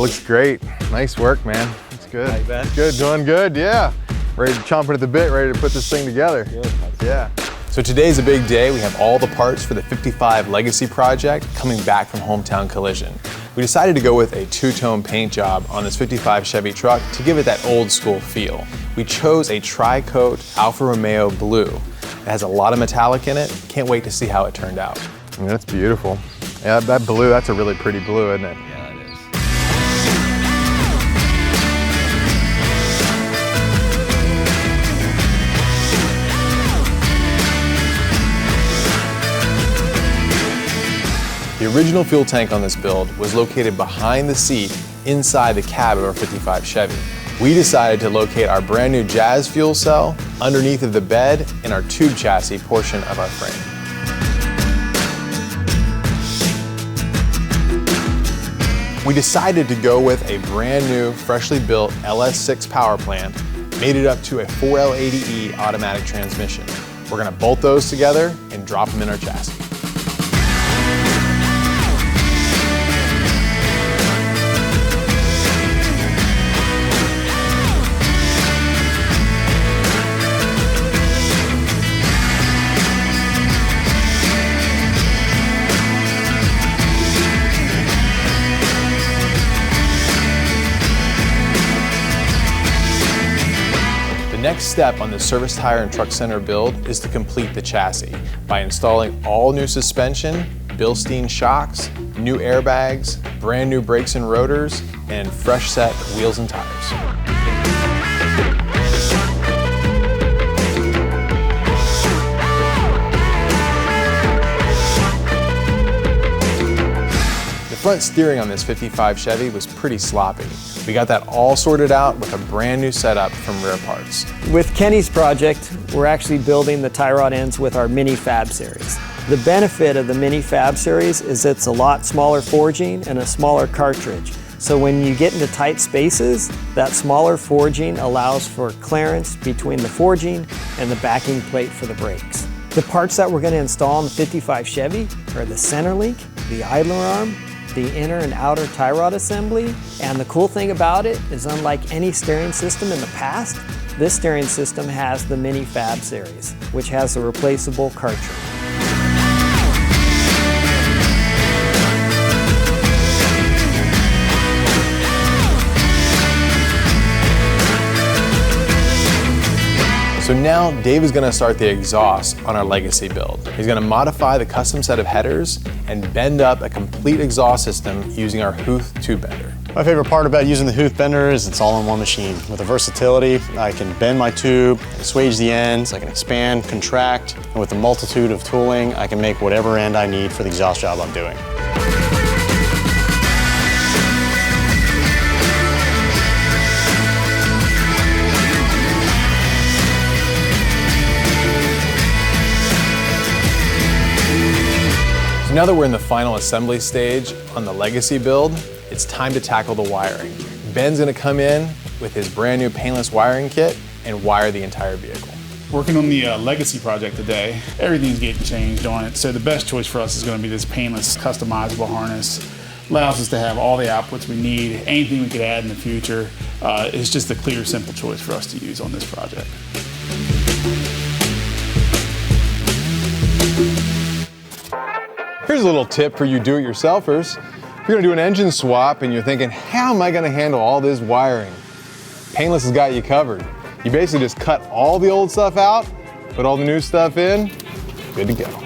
looks great. Nice work, man. It's good. How you been? Good, doing good, yeah. Ready to chomping at the bit, ready to put this thing together. Good. Yeah. So today's a big day. We have all the parts for the 55 Legacy project coming back from Hometown Collision. We decided to go with a two-tone paint job on this 55 Chevy truck to give it that old school feel. We chose a tri-coat Alfa Romeo blue. It has a lot of metallic in it. Can't wait to see how it turned out. I mean, that's beautiful. Yeah, that blue, that's a really pretty blue, isn't it? Yeah, it is. The original fuel tank on this build was located behind the seat inside the cab of our 55 Chevy. We decided to locate our brand new Jazz fuel cell underneath of the bed in our tube chassis portion of our frame. We decided to go with a brand new, freshly built LS6 power plant, made it up to a 4L80E automatic transmission. We're gonna bolt those together and drop them in our chassis. The next step on the Service Tire and Truck Center build is to complete the chassis by installing all new suspension, Bilstein shocks, new airbags, brand new brakes and rotors, and fresh set wheels and tires. The front steering on this 55 Chevy was pretty sloppy. We got that all sorted out with a brand new setup from Rare Parts. With Kenny's project, we're actually building the tie rod ends with our Mini Fab series. The benefit of the Mini Fab series is it's a lot smaller forging and a smaller cartridge. So when you get into tight spaces, that smaller forging allows for clearance between the forging and the backing plate for the brakes. The parts that we're going to install in the 55 Chevy are the center link, the idler arm, the inner and outer tie rod assembly. And the cool thing about it is, unlike any steering system in the past, this steering system has the Mini Fab series, which has a replaceable cartridge. So now Dave is going to start the exhaust on our Legacy build. He's going to modify the custom set of headers and bend up a complete exhaust system using our Huth tube bender. My favorite part about using the Huth bender is it's all in one machine. With the versatility, I can bend my tube, assuage the ends, I can expand, contract, and with the multitude of tooling, I can make whatever end I need for the exhaust job I'm doing. Now that we're in the final assembly stage on the Legacy build, it's time to tackle the wiring. Ben's gonna come in with his brand new Painless wiring kit and wire the entire vehicle. Working on the Legacy project today, everything's getting changed on it, so the best choice for us is going to be this Painless customizable harness. Allows us to have all the outputs we need, anything we could add in the future. It's just a clear, simple choice for us to use on this project. Here's a little tip for you do-it-yourselfers. If you're gonna do an engine swap and you're thinking, how am I gonna handle all this wiring? Painless has got you covered. You basically just cut all the old stuff out, put all the new stuff in, good to go.